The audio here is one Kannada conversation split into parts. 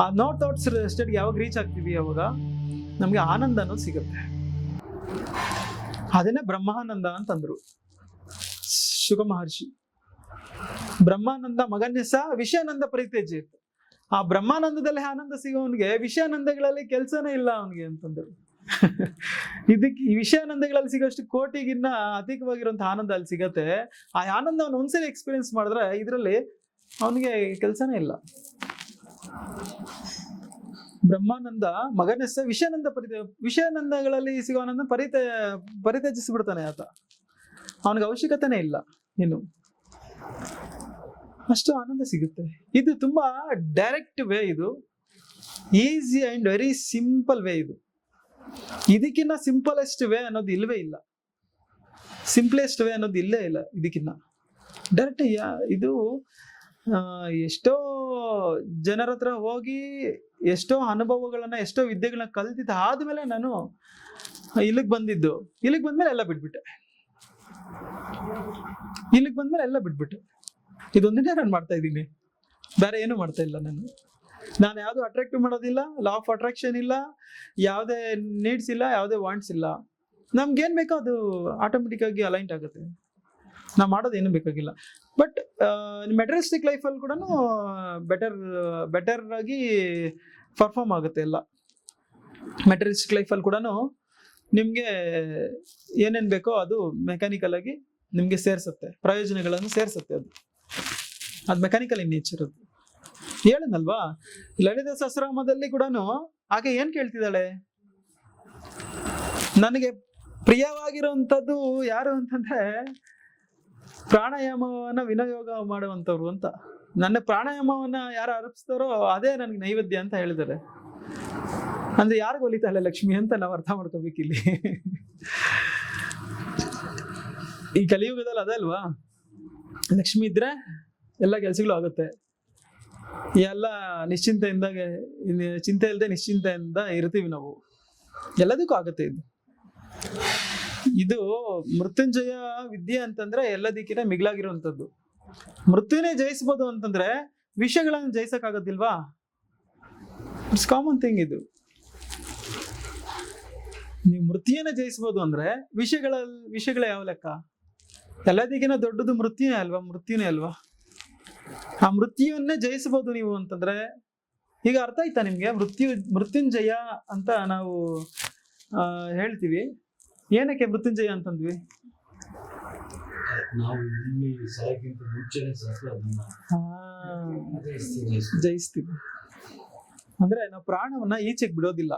ಆ ನೋ ಥಾಟ್ಸ್ ಸ್ಟೇಟ್ಗೆ ಯಾವಾಗ ರೀಚ್ ಆಗ್ತೀವಿ ಅವಾಗ ನಮ್ಗೆ ಆನಂದ ಅನ್ನೋದು ಸಿಗುತ್ತೆ. ಅದನ್ನೇ ಬ್ರಹ್ಮಾನಂದ ಅಂತಂದ್ರು ಶುಕ ಮಹರ್ಷಿ. ಬ್ರಹ್ಮಾನಂದ ಮಗನ್ಯಸ ವಿಷಯಾನಂದ ಪರಿತ್ಯಜ್ಯ ಇತ್ತು. ಆ ಬ್ರಹ್ಮಾನಂದದಲ್ಲಿ ಆನಂದ ಸಿಗೋವನ್ಗೆ ವಿಷಯಾನಂದಗಳಲ್ಲಿ ಕೆಲ್ಸನೇ ಇಲ್ಲ ಅವನಿಗೆ ಅಂತಂದ್ರು. ಇದಕ್ಕೆ ಈ ವಿಷಯಾನಂದಗಳಲ್ಲಿ ಸಿಗೋಷ್ಟು ಕೋಟಿಗಿನ್ನ ಅಧಿಕವಾಗಿರುವಂತಹ ಆನಂದ ಅಲ್ಲಿ ಸಿಗತ್ತೆ. ಆ ಆನಂದವನ್ನು ಒಂದ್ಸರಿ ಎಕ್ಸ್ಪೀರಿಯನ್ಸ್ ಮಾಡಿದ್ರೆ ಇದರಲ್ಲಿ ಅವನಿಗೆ ಕೆಲ್ಸನೇ ಇಲ್ಲ. ಬ್ರಹ್ಮಾನಂದ ಮಗನೆಸ ವಿಷಯಾನಂದ ವಿಷಯಾನಂದಗಳಲ್ಲಿ ಸಿಗೋ ಆನಂದ ಪರಿತ್ಯಜಿಸ್ಬಿಡ್ತಾನೆ ಆತ. ಅವನಿಗೆ ಅವಶ್ಯಕತೆನೇ ಇಲ್ಲ ಇನ್ನು, ಅಷ್ಟು ಆನಂದ ಸಿಗುತ್ತೆ. ಇದು ತುಂಬಾ ಡೈರೆಕ್ಟ್ ವೇ, ಇದು easy and very simple way. ಇದು ಇದಕ್ಕಿನ್ನ ಸಿಂಪಲೆಸ್ಟ್ ವೇ ಅನ್ನೋದು ಇಲ್ಲವೇ ಇಲ್ಲ, ಸಿಂಪ್ಲೆಸ್ಟ್ ವೇ ಅನ್ನೋದು ಇಲ್ಲೇ ಇಲ್ಲ ಇದಕ್ಕಿನ್ನ. ಡೈರೆಕ್ಟ್ ಇದು ಎಷ್ಟೋ ಜನರ ಹತ್ರ ಹೋಗಿ ಎಷ್ಟೋ ಅನುಭವಗಳನ್ನ ಎಷ್ಟೋ ವಿದ್ಯೆಗಳನ್ನ ಕಲ್ತಿದ್ದ ಆದ್ಮೇಲೆ ನಾನು ಇಲ್ಲಿಗೆ ಬಂದಿದ್ದು. ಇಲ್ಲಿಗೆ ಬಂದ್ಮೇಲೆ ಎಲ್ಲ ಬಿಟ್ಬಿಟ್ಟೆ. ಇದೊಂದನ್ನೇ ನಾನು ಮಾಡ್ತಾ ಇದ್ದೀನಿ, ಬೇರೆ ಏನು ಮಾಡ್ತಾ ಇಲ್ಲ. ನಾನು ಯಾವುದು ಅಟ್ರಾಕ್ಟಿವ್ ಮಾಡೋದಿಲ್ಲ, ಲಾ ಆಫ್ ಅಟ್ರಾಕ್ಷನ್ ಇಲ್ಲ, ಯಾವುದೇ ನೀಡ್ಸ್ ಇಲ್ಲ, ಯಾವುದೇ ವಾಂಟ್ಸ್ ಇಲ್ಲ. ನಮ್ಗೇನ್ ಬೇಕೋ ಅದು ಆಟೋಮೆಟಿಕ್ ಆಗಿ ಅಲೈಂಟ್ ಆಗುತ್ತೆ. ನಾವು ಮಾಡೋದು ಏನು ಬೇಕಾಗಿಲ್ಲ. ಬಟ್ ಮೆಟೀರಿಯಲಿಸ್ಟಿಕ್ ಲೈಫಲ್ಲಿ ಕೂಡ ಬೆಟರ್ ಆಗಿ ಪರ್ಫಾರ್ಮ್ ಆಗುತ್ತೆ ಎಲ್ಲ. ಮೆಟೀರಿಯಲಿಸ್ಟಿಕ್ ಲೈಫಲ್ಲಿ ಕೂಡ ನಿಮಗೆ ಏನೇನು ಬೇಕೋ ಅದು ಮೆಕ್ಯಾನಿಕಲ್ ಆಗಿ ನಿಮಗೆ ಸೇರಿಸುತ್ತೆ, ಪ್ರಯೋಜನಗಳನ್ನು ಸೇರಿಸುತ್ತೆ. ಅದು ಮೆಕ್ಯಾನಿಕಲ್ ಇನ್ ನೇಚರ್. ಅದು ಹೇಳನಲ್ವಾ, ಲಲಿತ ಸಹಸ್ರನಾಮದಲ್ಲಿ ಕೂಡ ಆಕೆ ಏನ್ ಕೇಳ್ತಿದ್ದಾಳೆ, ನನಗೆ ಪ್ರಿಯವಾಗಿರುವಂಥದ್ದು ಯಾರು ಅಂತಂದ್ರೆ ಪ್ರಾಣಾಯಾಮವನ್ನ ವಿನಿಯೋಗ ಮಾಡುವಂಥವ್ರು ಅಂತ. ನನ್ನ ಪ್ರಾಣಾಯಾಮವನ್ನ ಯಾರು ಅರ್ಪಿಸ್ತಾರೋ ಅದೇ ನನಗೆ ನೈವೇದ್ಯ ಅಂತ ಹೇಳಿದ್ದಾರೆ. ಅಂದ್ರೆ ಯಾರಿಗೂ ಒಲಿತಾಳೆ ಲಕ್ಷ್ಮಿ ಅಂತ ನಾವು ಅರ್ಥ ಮಾಡ್ಕೋಬೇಕಿಲ್ಲಿ. ಈ ಕಲಿಯುಗದಲ್ಲಿ ಅದೇ ಅಲ್ವಾ, ಲಕ್ಷ್ಮಿ ಇದ್ರೆ ಎಲ್ಲ ಕೆಲಸಗಳು ಆಗುತ್ತೆ. ಎಲ್ಲ ನಿಶ್ಚಿಂತೆಯಿಂದ, ಚಿಂತೆ ಇಲ್ಲದೆ ನಿಶ್ಚಿಂತೆಯಿಂದ ಇರ್ತೀವಿ ನಾವು, ಎಲ್ಲದಕ್ಕೂ ಆಗುತ್ತೆ. ಇದು ಮೃತ್ಯುಂಜಯ ವಿದ್ಯೆ ಅಂತಂದ್ರೆ ಎಲ್ಲದಕ್ಕಿಂತ ಮಿಗಿಲಾಗಿರುವಂಥದ್ದು. ಮೃತ್ಯುನೇ ಜಯಿಸ್ಬೋದು ಅಂತಂದ್ರೆ ವಿಷಯಗಳನ್ನು ಜಯಿಸಕ್ ಆಗೋದಿಲ್ವಾ? It's common thing. ಇದು ನೀವು ಮೃತ್ಯುನೇ ಜಯಿಸ್ಬೋದು ಅಂದ್ರೆ ವಿಷಯಗಳ ಯಾವ ಲೆಕ್ಕ? ಎಲ್ಲದಕ್ಕಿಂತ ದೊಡ್ಡದು ಮೃತ್ಯುನೇ ಅಲ್ವಾ? ಆ ಮೃತ್ಯುವನ್ನೇ ಜಯಿಸಬಹುದು ನೀವು ಅಂತಂದ್ರೆ, ಈಗ ಅರ್ಥ ಆಯ್ತಾ ನಿಮ್ಗೆ? ಮೃತ್ಯುಂಜಯ ಅಂತ ನಾವು ಹೇಳ್ತೀವಿ. ಏನಕ್ಕೆ ಮೃತ್ಯುಂಜಯ ಅಂತಂದ್ವಿ? ಜಯಿಸ್ತೀವಿ ಅಂದ್ರೆ ನಾವು ಪ್ರಾಣವನ್ನ ಈಚೆಗೆ ಬಿಡೋದಿಲ್ಲ.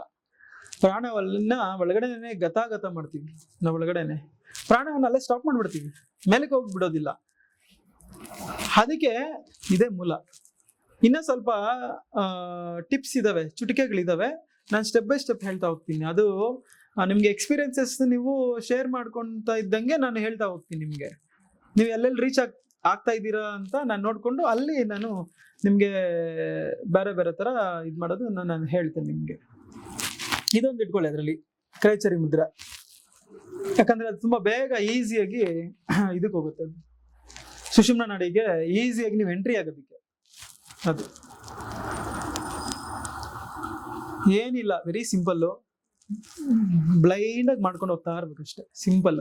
ಪ್ರಾಣವನ್ನ ಒಳಗಡೆನೆ ಗತಾಗತ ಮಾಡ್ತೀವಿ. ನಾವು ಒಳಗಡೆನೆ ಪ್ರಾಣವನ್ನ ಅಲ್ಲೇ ಸ್ಟಾಪ್ ಮಾಡ್ಬಿಡ್ತೀವಿ, ಮೇಲಕ್ಕೆ ಹೋಗಿ ಬಿಡೋದಿಲ್ಲ. ಅದಕ್ಕೆ ಇದೇ ಮೂಲ. ಇನ್ನ ಸ್ವಲ್ಪ ಟಿಪ್ಸ್ ಇದಾವೆ, ಚುಟಿಕೆಗಳಿದಾವೆ. ನಾನು ಸ್ಟೆಪ್ ಬೈ ಸ್ಟೆಪ್ ಹೇಳ್ತಾ ಹೋಗ್ತೀನಿ. ಅದು ನಿಮ್ಗೆ ಎಕ್ಸ್ಪೀರಿಯನ್ಸಸ್ ನೀವು ಶೇರ್ ಮಾಡ್ಕೊಂತ ಇದ್ದಂಗೆ ನಾನು ಹೇಳ್ತಾ ಹೋಗ್ತೀನಿ. ನಿಮ್ಗೆ ನೀವು ಎಲ್ಲೆಲ್ಲಿ ರೀಚ್ ಆಗ್ತಾ ಇದ್ದೀರಾ ಅಂತ ನಾನು ನೋಡ್ಕೊಂಡು ಅಲ್ಲಿ ನಾನು ನಿಮ್ಗೆ ಬೇರೆ ಬೇರೆ ತರ ಇದು ಮಾಡೋದು ನಾನು ಹೇಳ್ತೇನೆ ನಿಮ್ಗೆ. ಇದೊಂದು ಇಟ್ಕೊಳ್ಳಿ ಅದರಲ್ಲಿ, ಕ್ರೈಚರಿ ಮುದ್ರೆ. ಯಾಕಂದ್ರೆ ಅದು ತುಂಬಾ ಬೇಗ ಈಸಿಯಾಗಿ ಇದಕ್ಕೆ ಹೋಗುತ್ತೆ. ಅದು ಸುಷುಮ್ನ ನಾಡಿಗೆ ಈಸಿಯಾಗಿ ನೀವು ಎಂಟ್ರಿ ಆಗೋದಕ್ಕೆ. ಅದು ಏನಿಲ್ಲ, ವೆರಿ ಸಿಂಪಲ್ಲು. ಬ್ಲೈಂಡ್ ಆಗಿ ಮಾಡ್ಕೊಂಡು ಹೋಗ್ತಾ ಇರ್ಬೇಕಷ್ಟೇ, ಸಿಂಪಲ್.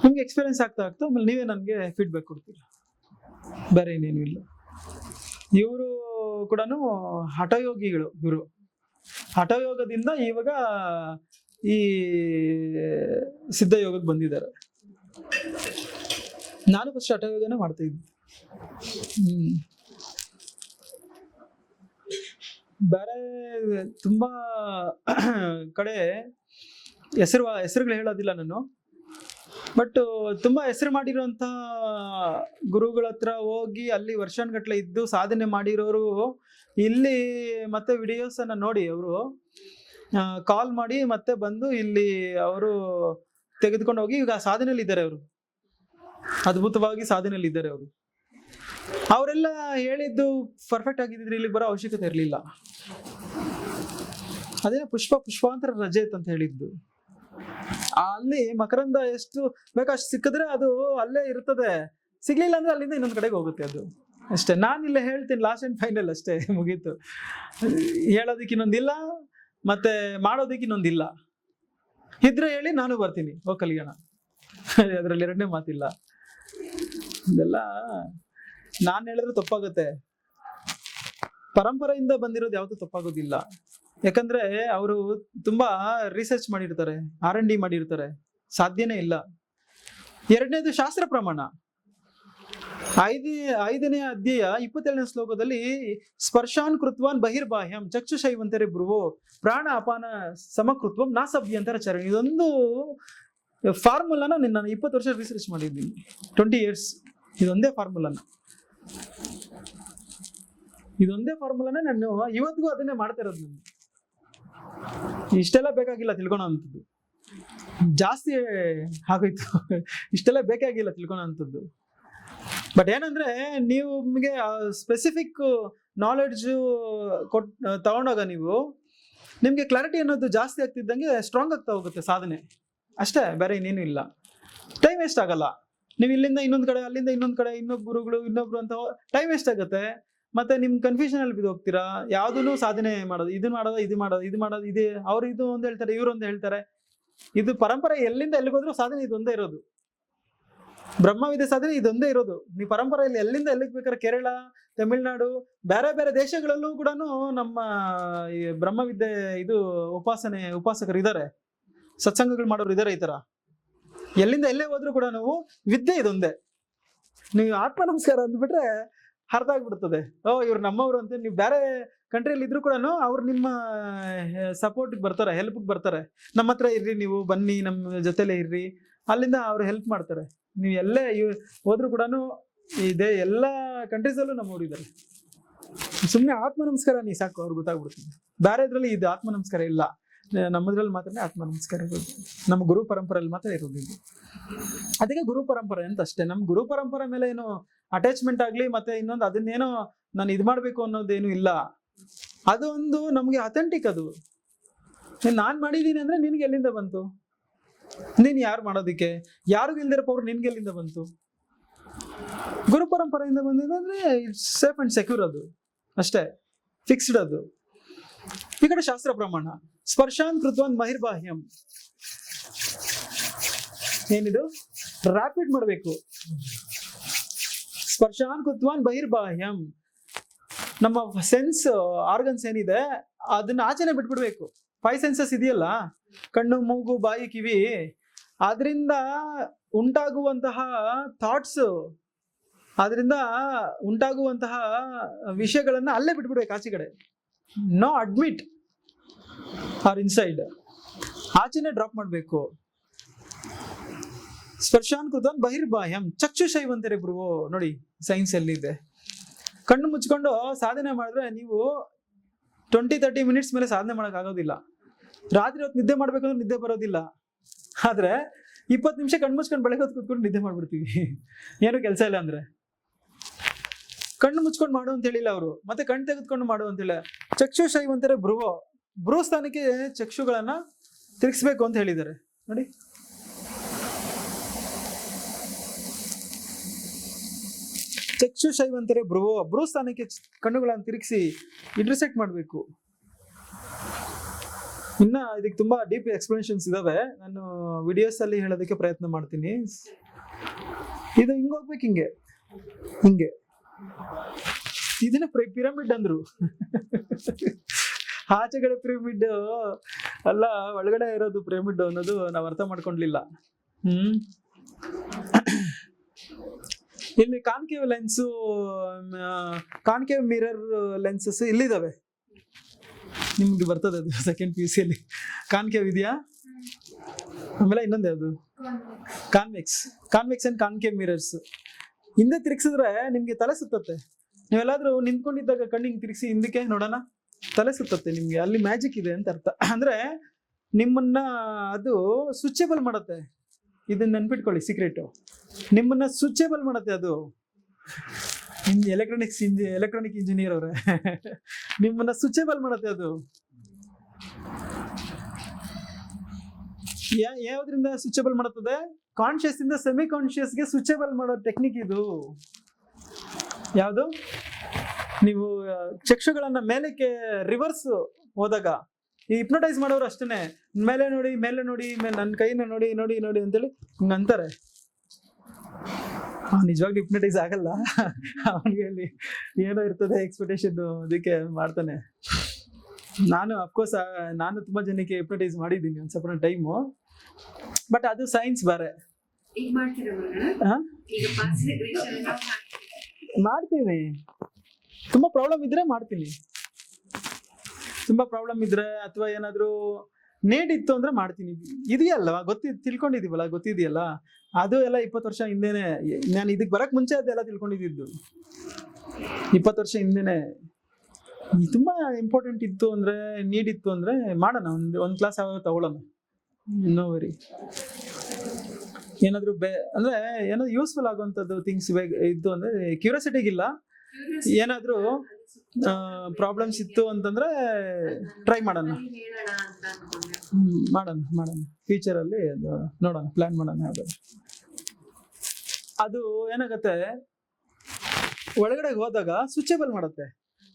ನಿಮ್ಗೆ ಎಕ್ಸ್ಪೀರಿಯನ್ಸ್ ಆಗ್ತಾ ಆಮೇಲೆ ನೀವೇ ನನಗೆ ಫೀಡ್ಬ್ಯಾಕ್ ಕೊಡ್ತೀರ, ಬೇರೆ ಏನೇನು ಇಲ್ಲ. ಇವರು ಕೂಡ ಹಠಯೋಗಿಗಳು. ಇವರು ಹಠಯೋಗದಿಂದ ಇವಾಗ ಈ ಸಿದ್ಧಯೋಗಕ್ಕೆ ಬಂದಿದ್ದಾರೆ. ನಾನು ಫಸ್ಟ್ ಹಠಯೋಗನೇ ಮಾಡ್ತಾ ಇದ್ದೆ. ಬೇರೆ ತುಂಬಾ ಕಡೆ ಹೆಸರುಗಳು ಹೇಳೋದಿಲ್ಲ ನಾನು. ಬಟ್ ತುಂಬಾ ಹೆಸರು ಮಾಡಿರುವಂತ ಗುರುಗಳ ಹತ್ರ ಹೋಗಿ ಅಲ್ಲಿ ವರ್ಷಾನ್ಗಟ್ಲೆ ಇದ್ದು ಸಾಧನೆ ಮಾಡಿರೋರು ಇಲ್ಲಿ ಮತ್ತೆ ವಿಡಿಯೋಸ್ ಅನ್ನ ನೋಡಿ ಅವರು ಕಾಲ್ ಮಾಡಿ ಮತ್ತೆ ಬಂದು ಇಲ್ಲಿ ಅವರು ತೆಗೆದುಕೊಂಡು ಹೋಗಿ ಈಗ ಸಾಧನೆಯಲ್ಲಿ ಇದ್ದಾರೆ. ಅವರು ಅದ್ಭುತವಾಗಿ ಸಾಧನೆಯಲ್ಲಿ ಇದ್ದಾರೆ. ಅವರು ಅವರೆಲ್ಲ ಹೇಳಿದ್ದು ಪರ್ಫೆಕ್ಟ್ ಆಗಿದ್ರೆ ಇಲ್ಲಿಗೆ ಬರೋ ಅವಶ್ಯಕತೆ ಇರಲಿಲ್ಲ. ಅದೇನೇ ಪುಷ್ಪಾಂತರ ರಜೇತ್ ಅಂತ ಹೇಳಿದ್ದು. ಅಲ್ಲಿ ಮಕರಂದ ಎಷ್ಟು ಬೇಕಷ್ಟು ಸಿಕ್ಕಿದ್ರೆ ಅದು ಅಲ್ಲೇ ಇರ್ತದೆ, ಸಿಗ್ಲಿಲ್ಲ ಅಂದ್ರೆ ಅಲ್ಲಿಂದ ಇನ್ನೊಂದ್ ಕಡೆಗೆ ಹೋಗುತ್ತೆ. ಅದು ಅಷ್ಟೇ. ನಾನಿಲ್ಲ ಹೇಳ್ತೀನಿ, ಲಾಸ್ಟ್ ಅಂಡ್ ಫೈನಲ್ ಅಷ್ಟೇ, ಮುಗೀತು. ಹೇಳೋದಕ್ಕೆ ಇನ್ನೊಂದಿಲ್ಲ, ಮತ್ತೆ ಮಾಡೋದಕ್ಕೆ ಇನ್ನೊಂದಿಲ್ಲ. ಇದ್ರೆ ಹೇಳಿ, ನಾನು ಬರ್ತೀನಿ, ಕಲಿಯೋಣ. ಅದರಲ್ಲಿ ಎರಡನೇ ಮಾತಿಲ್ಲ. ಇದೆಲ್ಲ ನಾನು ಹೇಳಿದ್ರೆ ತಪ್ಪಾಗುತ್ತೆ. ಪರಂಪರೆಯಿಂದ ಬಂದಿರೋದು ಯಾವತ್ತೂ ತಪ್ಪಾಗೋದಿಲ್ಲ. ಯಾಕಂದ್ರೆ ಅವರು ತುಂಬಾ ರಿಸರ್ಚ್ ಮಾಡಿರ್ತಾರೆ, R&D ಮಾಡಿರ್ತಾರೆ. ಸಾಧ್ಯನೇ ಇಲ್ಲ. ಎರಡನೇದು ಶಾಸ್ತ್ರ ಪ್ರಮಾಣ. 5ನೇ ಅಧ್ಯಾಯ 27ನೇ ಶ್ಲೋಕದಲ್ಲಿ ಸ್ಪರ್ಶಾನ್ ಕೃತ್ವಾನ್ ಬಹಿರ್ಬಾಹ್ಯಂ ಚಕ್ಷುಷೈವಂತರೆ ಬ್ರುವೋ ಪ್ರಾಣ ಅಪಾನ ಸಮಕೃತ್ವಂ ನಾಸಭ್ಯಂತರ ಚರಣಿ. ಇದೊಂದು ಫಾರ್ಮುಲಾನ ನಾನು 20 ವರ್ಷ ರಿಸರ್ಚ್ ಮಾಡಿದ್ದೀನಿ, 20 years. ಇದೊಂದೇ ಫಾರ್ಮುಲಾನ ನಾನು ಇವತ್ತಿಗೂ ಅದನ್ನೇ ಮಾಡ್ತಾ ಇರೋದು. ನಾನು ಇಷ್ಟೆಲ್ಲ ಬೇಕಾಗಿಲ್ಲ ತಿಳ್ಕೊಳೋ ಅಂಥದ್ದು, ಜಾಸ್ತಿ ಆಗೋಯ್ತು. ಇಷ್ಟೆಲ್ಲ ಬೇಕಾಗಿಲ್ಲ ತಿಳ್ಕೊಳೋ ಅಂಥದ್ದು. ಬಟ್ ಏನಂದ್ರೆ, ನೀವು ನಿಮಗೆ ಸ್ಪೆಸಿಫಿಕ್ ನಾಲೆಡ್ಜ್ ತಗೊಂಡಾಗ ನಿಮ್ಗೆ ಕ್ಲಾರಿಟಿ ಅನ್ನೋದು ಜಾಸ್ತಿ ಆಗ್ತಿದ್ದಂಗೆ ಸ್ಟ್ರಾಂಗ್ ಆಗ್ತಾ ಹೋಗುತ್ತೆ ಸಾಧನೆ ಅಷ್ಟೇ, ಬೇರೆ ಇನ್ನೇನು ಇಲ್ಲ. ಟೈಮ್ ವೇಸ್ಟ್ ಆಗಲ್ಲ. ನೀವು ಇಲ್ಲಿಂದ ಇನ್ನೊಂದು ಕಡೆ, ಅಲ್ಲಿಂದ ಇನ್ನೊಂದು ಕಡೆ, ಇನ್ನೊಬ್ರು ಅಂತ ಟೈಮ್ ವೇಸ್ಟ್ ಆಗುತ್ತೆ. ಮತ್ತೆ ನಿಮ್ ಕನ್ಫ್ಯೂಷನ್ ಅಲ್ಲಿ ಬಿದ್ದು ಹೋಗ್ತೀರಾ. ಯಾವ್ದೂ ಸಾಧನೆ ಮಾಡೋದು, ಇದು ಮಾಡೋದು ಇದೆ. ಅವ್ರು ಇದು ಒಂದು ಹೇಳ್ತಾರೆ, ಇವ್ರು ಒಂದು ಹೇಳ್ತಾರೆ. ಇದು ಪರಂಪರೆ ಎಲ್ಲಿಂದ ಎಲ್ಲಿಗೋದ್ರೂ ಸಾಧನೆ ಇದೊಂದೇ ಇರೋದು. ಬ್ರಹ್ಮವಿದ್ಯೆ ಸಾಧನೆ ಇದೊಂದೇ ಇರೋದು. ನೀವು ಪರಂಪರೆಯಲ್ಲಿ ಎಲ್ಲಿಂದ ಎಲ್ಲಿಗೆ ಬೇಕಾದ್ರೆ ಕೇರಳ, ತಮಿಳ್ನಾಡು, ಬೇರೆ ಬೇರೆ ದೇಶಗಳಲ್ಲೂ ಕೂಡ ನಮ್ಮ ಈ ಬ್ರಹ್ಮವಿದ್ಯೆ ಇದು ಉಪಾಸಕರು ಇದ್ದಾರೆ, ಸತ್ಸಂಗಗಳು ಮಾಡೋರು ಇದ್ದಾರೆ. ಈ ತರ ಎಲ್ಲಿಂದ ಎಲ್ಲೇ ಹೋದ್ರು ಕೂಡ ವಿದ್ಯೆ ಇದೊಂದೇ. ನೀವು ಆತ್ಮ ನಮಸ್ಕಾರ ಅಂದ್ಬಿಟ್ರೆ ಅರ್ಥ ಆಗ್ಬಿಡ್ತದೆ, ಇವ್ರು ನಮ್ಮವ್ರು ಅಂತ. ನೀವು ಬೇರೆ ಕಂಟ್ರಿಯಲ್ಲಿ ಇದ್ರು ಕೂಡ ಅವ್ರು ನಿಮ್ಮ ಸಪೋರ್ಟ್ಗೆ ಬರ್ತಾರೆ, ಹೆಲ್ಪ್ಗೆ ಬರ್ತಾರೆ. ನಮ್ಮ ಹತ್ರ ಇರ್ರಿ, ನೀವು ಬನ್ನಿ, ನಮ್ಮ ಜೊತೆಲೇ ಇರ್ರಿ, ಅಲ್ಲಿಂದ ಅವ್ರು ಹೆಲ್ಪ್ ಮಾಡ್ತಾರೆ. ನೀವು ಎಲ್ಲೇ ಹೋದ್ರು ಕೂಡ ಇದೆ, ಎಲ್ಲ ಕಂಟ್ರೀಸಲ್ಲೂ ನಮ್ಮವ್ರು ಇದ್ದಾರೆ. ಸುಮ್ಮನೆ ಆತ್ಮ ನಮಸ್ಕಾರ ನೀ ಸಾಕು, ಅವ್ರಿಗೆ ಗೊತ್ತಾಗ್ಬಿಡ್ತದೆ. ಬೇರೆ ಇದ್ರಲ್ಲಿ ಇದು ಆತ್ಮ ನಮಸ್ಕಾರ ಇಲ್ಲ, ನಮ್ಮದ್ರಲ್ಲಿ ಮಾತ್ರ ಆತ್ಮ ನಮಸ್ಕಾರ ಇರೋದು. ನಮ್ಮ ಗುರು ಪರಂಪರೆಯಲ್ಲಿ ಮಾತ್ರ ಇರೋದು ಇದು. ಅದಕ್ಕೆ ಗುರು ಪರಂಪರೆ ಅಂತ ಅಷ್ಟೇ. ನಮ್ಮ ಗುರು ಪರಂಪರೆ ಮೇಲೆ ಏನು ಅಟ್ಯಾಚ್ಮೆಂಟ್ ಆಗ್ಲಿ, ಮತ್ತೆ ಇನ್ನೊಂದು ಅದನ್ನೇನೋ ನಾನು ಇದು ಮಾಡ್ಬೇಕು ಅನ್ನೋದೇನು ಇಲ್ಲ. ಅದು ಒಂದು ನಮ್ಗೆ ಅಥೆಂಟಿಕ್. ಅದು ನಾನ್ ಮಾಡಿದೀನಿ ಅಂದ್ರೆ ನಿನ್ಗೆ ಎಲ್ಲಿಂದ ಬಂತು? ನೀನ್ ಯಾರು ಮಾಡೋದಿಕ್ಕೆ? ಯಾರಿಗೂ ಇಲ್ದಿರೋ ಪವರ್ ನಿನ್ಗೆ ಎಲ್ಲಿಂದ ಬಂತು? ಗುರು ಪರಂಪರೆಯಿಂದ ಬಂದಿದೆ ಅಂದ್ರೆ ಇಟ್ಸ್ ಸೇಫ್ ಅಂಡ್ ಸೆಕ್ಯೂರ್. ಅದು ಅಷ್ಟೇ, ಫಿಕ್ಸ್ಡ್. ಅದು ಈ ಕಡೆ ಶಾಸ್ತ್ರ ಪ್ರಮಾಣ ಸ್ಪರ್ಶಾನ್ ಕೃತ್ವಾನ್ ಬಹಿರ್ಬಾಹ್ಯಂ. ಏನಿದು? ರ್ಯಾಪಿಡ್ ಮಾಡಬೇಕು. ಸ್ಪರ್ಶಾನ್ ಕೃತ್ವಾನ್ ಬಹಿರ್ಬಾಹ್ಯಂ. ನಮ್ಮ ಸೆನ್ಸ್ ಆರ್ಗನ್ಸ್ ಏನಿದೆ ಅದನ್ನ ಆಚೆನೆ ಬಿಟ್ಬಿಡ್ಬೇಕು. 5 ಸೆನ್ಸಸ್ ಇದೆಯಲ್ಲ, ಕಣ್ಣು, ಮೂಗು, ಬಾಯಿ, ಕಿವಿ, ಅದರಿಂದ ಉಂಟಾಗುವಂತಹ ಥಾಟ್ಸ್, ಅದರಿಂದ ಉಂಟಾಗುವಂತಹ ವಿಷಯಗಳನ್ನ ಅಲ್ಲೇ ಬಿಟ್ಬಿಡ್ಬೇಕು, ಆಚೆ ಕಡೆ. ನೋ ಅಡ್ಮಿಟ್ ಆರ್ ಇನ್ಸೈಡ್, ಆಚೆನೆ ಡ್ರಾಪ್ ಮಾಡಬೇಕು. ಸ್ಪರ್ಶಾನ್ ಕೃತ್ವಾನ್ ಬಹಿರ್ಬಾಹ್ಯಂ ಚಕ್ಷುಷೈವಂತರೆ ಬ್ರುವೋ. ನೋಡಿ ಸೈನ್ಸ್ ಎಲ್ಲಿದೆ. ಕಣ್ಣು ಮುಚ್ಕೊಂಡು ಸಾಧನೆ ಮಾಡಿದ್ರೆ ನೀವು 20-30 ಮಿನಿಟ್ಸ್ ಮೇಲೆ ಸಾಧನೆ ಮಾಡಕ್ ಆಗೋದಿಲ್ಲ. ರಾತ್ರಿ ಹೊತ್ತು ನಿದ್ದೆ ಮಾಡ್ಬೇಕಂದ್ರೆ ನಿದ್ದೆ ಬರೋದಿಲ್ಲ. ಆದ್ರೆ 20 ನಿಮಿಷ ಕಣ್ಣು ಮುಚ್ಕೊಂಡು ಬೆಳಗ್ಗೆ ಹೊತ್ತು ಕೂತ್ಕೊಂಡು ನಿದ್ದೆ ಮಾಡ್ಬಿಡ್ತೀವಿ, ಏನು ಕೆಲಸ ಇಲ್ಲ ಅಂದ್ರೆ. ಕಣ್ಣು ಮುಚ್ಕೊಂಡು ಮಾಡು ಅಂತ ಹೇಳಿಲ್ಲ ಅವರು, ಮತ್ತೆ ಕಣ್ಣು ತೆಗೆದುಕೊಂಡು ಮಾಡು ಅಂತ ಹೇಳಿಲ್ಲ. ಚಕ್ಷುಷೈವಂತರೆ ಬ್ರುವೋ, ಬ್ರೂ ಸ್ಥಾನಕ್ಕೆ ಚಕ್ಷುಗಳನ್ನ ತಿರುಗಿಸ್ಬೇಕು ಅಂತ ಹೇಳಿದ್ದಾರೆ. ನೋಡಿ, ಚಕ್ಷುಷೈವಂತರೆ ಬ್ರುವೋ, ಬ್ರೂ ಸ್ಥಾನಕ್ಕೆ ಕಣ್ಣುಗಳನ್ನು ತಿರುಗಿಸಿ ಇಂಟರ್ಸೆಕ್ಟ್ ಮಾಡಬೇಕು. ಇನ್ನ ಇದಕ್ಕೆ ತುಂಬಾ ಡೀಪ್ ಎಕ್ಸ್ಪ್ಲನೇಷನ್ಸ್ ಇದಾವೆ, ನಾನು ವಿಡಿಯೋಸ್ ಅಲ್ಲಿ ಹೇಳೋದಕ್ಕೆ ಪ್ರಯತ್ನ ಮಾಡ್ತೀನಿ. ಇದು ಹಿಂಗೋಗ್ಬೇಕು, ಹಿಂಗೆ ಇದನ್ನ ಪಿರಮಿಡ್ ಅಂದ್ರು. ಆಚೆಗಡೆ ಪಿರಮಿಡ್ ಅಲ್ಲ, ಒಳಗಡೆ ಇರೋದು ಪಿರಮಿಡ್ ಅನ್ನೋದು ನಾವು ಅರ್ಥ ಮಾಡ್ಕೊಂಡ್ಲಿಲ್ಲ. ಇಲ್ಲಿ concave lens, concave mirror lenses ಇಲ್ಲಿದಾವೆ. ನಿಮ್ಗೆ ಬರ್ತದೆ ಅದು ಸೆಕೆಂಡ್ PUC ಅಲ್ಲಿ. ಕಾನ್ಕೇವ್ ಇದೆಯಾ? ಆಮೇಲೆ ಇನ್ನೊಂದು ಯಾವುದು? Convex and concave mirrors. ಹಿಂದೆ ತಿರುಗಿಸಿದ್ರೆ ನಿಮ್ಗೆ ತಲೆ ಸುತ್ತತ್ತೆ. ನೀವೆಲ್ಲಾದ್ರೂ ನಿಂತ್ಕೊಂಡಿದ್ದಾಗ ಕಣ್ಣಿಗೆ ತಿರುಗಿಸಿ ಹಿಂದಕ್ಕೆ ನೋಡೋಣ, ತಲೆ ಸುತ್ತತ್ತೆ ನಿಮ್ಗೆ. ಅಲ್ಲಿ ಮ್ಯಾಜಿಕ್ ಇದೆ ಅಂತ ಅರ್ಥ. ಅಂದ್ರೆ ನಿಮ್ಮನ್ನ ಅದು ಸ್ವಿಚೇಬಲ್ ಮಾಡುತ್ತೆ. ಇದನ್ನ ನೆನ್ಪಿಟ್ಕೊಳ್ಳಿ, ಸೀಕ್ರೆಟ್. ನಿಮ್ಮನ್ನ ಸ್ವಿಚೇಬಲ್ ಮಾಡುತ್ತೆ ಅದು. ಎಲೆಕ್ಟ್ರಾನಿಕ್ ಇಂಜಿನಿಯರ್ ಅವ್ರೆ, ನಿಮ್ಮನ್ನ ಸ್ವಿಚೇಬಲ್ ಮಾಡುತ್ತೆ ಅದು. ಯಾವ್ದ್ರಿಂದ ಸ್ವಿಚೇಬಲ್ ಮಾಡುತ್ತದೆ? ಕಾನ್ಶಿಯಸ್ ಇಂದ ಸೆಮಿ ಕಾನ್ಶಿಯಸ್ಗೆ ಸ್ವಿಚೇಬಲ್ ಮಾಡೋ ಟೆಕ್ನಿಕ್ ಇದು. ಯಾವುದು? ನೀವು ಚಕ್ಷುಗಳನ್ನ ಮೇಲಕ್ಕೆ ರಿವರ್ಸ್ ಹೋದಾಗ ಈ ಹಿಪ್ನೋಟೈಸ್ ಮಾಡೋರು ಅಷ್ಟೇನೆ, ಮೇಲೆ ನೋಡಿ ಮೇಲೆ ನೋಡಿ, ನನ್ನ ಕೈನ ನೋಡಿ ನೋಡಿ ನೋಡಿ ಅಂತೇಳಿ ಅಂತಾರೆ. ನಿಜವಾಗ್ಲೂ ಹಿಪ್ನಟೈಸ್ ಆಗಲ್ಲ, ಅವನಿಗೆ ಅಲ್ಲಿ ಏನೋ ಇರ್ತದೆ ಎಕ್ಸ್ಪೆಕ್ಟೇಷನ್, ಅದಕ್ಕೆ ಮಾಡ್ತಾನೆ. ನಾನು ಅಫ್ಕೋರ್ಸ್ ನಾನು ತುಂಬಾ ಜನಕ್ಕೆ ಹಿಪ್ನಟೈಸ್ ಮಾಡಿದ್ದೀನಿ ಒಂದ್ ಸ್ವಲ್ಪ ಟೈಮು, ಬಟ್ ಅದು ಸೈನ್ಸ್ ಬೇರೆ. ಮಾಡ್ತೀನಿ, ತುಂಬಾ ಪ್ರಾಬ್ಲಮ್ ಇದ್ರೆ ಮಾಡ್ತೀನಿ. ತುಂಬಾ ಪ್ರಾಬ್ಲಮ್ ಇದ್ರೆ ಅಥವಾ ಏನಾದ್ರು ನೇಡ್ ಇತ್ತು ಅಂದ್ರೆ ಮಾಡ್ತೀನಿ. ಇದೆಯಲ್ಲ ತಿಳ್ಕೊಂಡಿದೀವಲ್ಲ, ಗೊತ್ತಿದೆಯಲ್ಲ, ಅದು ಎಲ್ಲ 20 ವರ್ಷ ಹಿಂದೆನೆ. ನಾನು ಇದಕ್ಕೆ ಬರಕ್ ಮುಂಚೆ ಅದೆಲ್ಲ ತಿಳ್ಕೊಂಡಿದ್ದು 20 ವರ್ಷ ಹಿಂದೆನೆ. ತುಂಬಾ ಇಂಪಾರ್ಟೆಂಟ್ ಇತ್ತು ಅಂದ್ರೆ, ನೀಡ್ ಇತ್ತು ಅಂದ್ರೆ ಮಾಡೋಣ, ಒಂದ್ ಕ್ಲಾಸ್ ಯಾವಾಗ ತಗೊಳ್ಳೋಣ. No worry. ಏನಾದ್ರು ಅಂದ್ರೆ ಏನಾದ್ರು ಯೂಸ್ಫುಲ್ ಆಗುವಂತದ್ದು ಥಿಂಗ್ಸ್ ಇದ್ದು ಅಂದ್ರೆ, ಕ್ಯೂರಿಯಾಸಿಟಿಗಿಲ್ಲ, ಏನಾದ್ರು ಪ್ರಾಬ್ಲಮ್ಸ್ ಇತ್ತು ಅಂತಂದ್ರೆ ಟ್ರೈ ಮಾಡೋಣ. ಫ್ಯೂಚರ್ ಅಲ್ಲಿ ಅದು ನೋಡೋಣ, ಪ್ಲಾನ್ ಮಾಡೋಣ. ಅದು ಏನಾಗತ್ತೆ, ಒಳಗಡೆ ಹೋದಾಗ ಸ್ವಿಚಬಲ್ ಮಾಡುತ್ತೆ.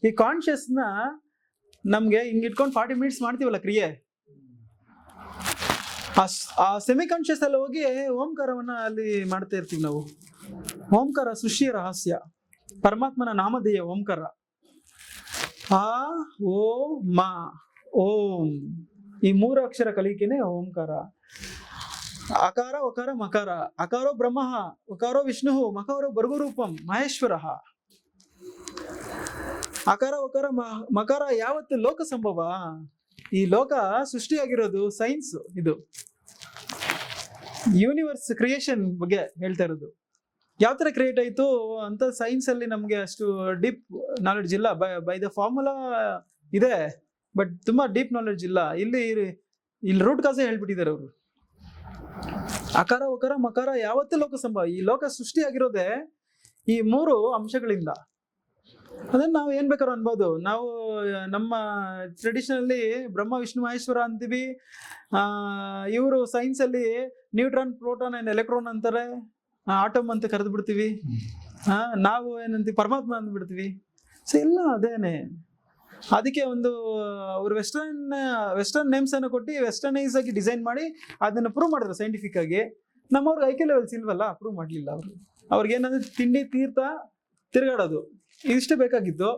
ಈ ಕಾನ್ಶಿಯಸ್ ನ ನಮ್ಗೆ ಹಿಂಗ್ ಇಟ್ಕೊಂಡು 40 ಮಿನಿಟ್ಸ್ ಮಾಡ್ತೀವಲ್ಲ ಕ್ರಿಯೆ, ಆ ಸೆಮಿ ಕಾನ್ಶಿಯಸ್ ಅಲ್ಲಿ ಹೋಗಿ ಓಂಕಾರವನ್ನ ಅಲ್ಲಿ ಮಾಡ್ತಾ ಇರ್ತೀವಿ ನಾವು. ಓಂಕಾರ ಸೃಷ್ಟಿಯ ರಹಸ್ಯ, ಪರಮಾತ್ಮನ ನಾಮಧೇಯ ಓಂಕಾರ. ಆ ಓ ಮ ಓಂ, ಈ 3 ಅಕ್ಷರ ಕಲಿಕೆನೆ ಓಂಕಾರ. ಅಕಾರ ಒಕಾರ ಮಕಾರ, ಅಕಾರೋ ಬ್ರಹ್ಮ, ಒಕಾರೋ ವಿಷ್ಣು, ಮಕಾರೋ ಭರ್ಗರೂಪಂ ಮಹೇಶ್ವರ. ಅಕಾರ ಒಕಾರ ಮಕಾರ ಯಾವತ್ತು ಲೋಕ ಸಂಭವ. ಈ ಲೋಕ ಸೃಷ್ಟಿಯಾಗಿರೋದು ಸೈನ್ಸ್, ಇದು ಯೂನಿವರ್ಸ್ ಕ್ರಿಯೇಷನ್ ಬಗ್ಗೆ ಹೇಳ್ತಾ ಇರೋದು. ಯಾವ ತರ ಕ್ರಿಯೇಟ್ ಆಯ್ತು ಅಂತ ಸೈನ್ಸ್ ಅಲ್ಲಿ ನಮ್ಗೆ ಅಷ್ಟು ಡೀಪ್ ನಾಲೆಡ್ಜ್ ಇಲ್ಲ. ಬೈ ದ ಫಾರ್ಮುಲಾ ಇದೆ, ಬಟ್ ತುಂಬಾ ಡೀಪ್ ನಾಲೆಡ್ಜ್ ಇಲ್ಲ. ಇಲ್ಲಿ ರೂಟ್ ಕಾಸೇ ಹೇಳ್ಬಿಟ್ಟಿದ್ದಾರೆ ಅವರು. ಅಕಾರ ಒಕಾರ ಮಕಾರ ಯಾವತ್ತೂ ಲೋಕ ಸಂಭವ. ಈ ಲೋಕ ಸೃಷ್ಟಿಯಾಗಿರೋದೇ ಈ 3 ಅಂಶಗಳಿಂದ. ಅದನ್ನ ನಾವು ಏನ್ ಬೇಕಾದ್ರೂ ಅನ್ಬೋದು. ನಾವು ನಮ್ಮ ಟ್ರೆಡಿಷನಲ್ಲಿ ಬ್ರಹ್ಮ ವಿಷ್ಣು ಮಹೇಶ್ವರ ಅಂತೀವಿ. ಇವರು ಸೈನ್ಸ್ ಅಲ್ಲಿ ನ್ಯೂಟ್ರಾನ್ ಪ್ರೋಟಾನ್ ಅಂಡ್ ಎಲೆಕ್ಟ್ರಾನ್ ಅಂತಾರೆ, ಆಟಮ್ ಅಂತ ಕರೆದು ಬಿಡ್ತೀವಿ. ನಾವು ಏನಂತೀವಿ, ಪರಮಾತ್ಮ ಅಂದ್ಬಿಡ್ತೀವಿ. ಸೊ ಎಲ್ಲ ಅದೇನೆ. ಅದಕ್ಕೆ ಒಂದು ಅವರು ವೆಸ್ಟರ್ನ್ ನೇಮ್ಸ್ ಅನ್ನು ಕೊಟ್ಟು ವೆಸ್ಟರ್ನೈಸ್ ಆಗಿ ಡಿಸೈನ್ ಮಾಡಿ ಅದನ್ನ ಪ್ರೂವ್ ಮಾಡಿದ್ರು ಸೈಂಟಿಫಿಕ್ ಆಗಿ. ನಮ್ಮವ್ರಿಗೆ ಐಕ್ಯ ಲೆವೆಲ್ಸ್ ಇಲ್ವಲ್ಲ, ಪ್ರೂವ್ ಮಾಡ್ಲಿಲ್ಲ ಅವರು. ಅವ್ರಿಗೆ ಏನಂದ್ರೆ ತಿಂಡಿ ತೀರ್ಥ ತಿರ್ಗಾಡೋದು ಇಷ್ಟೇ ಬೇಕಾಗಿತ್ತು.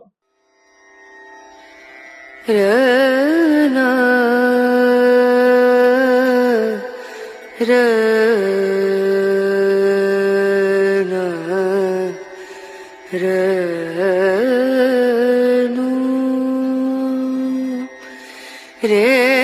re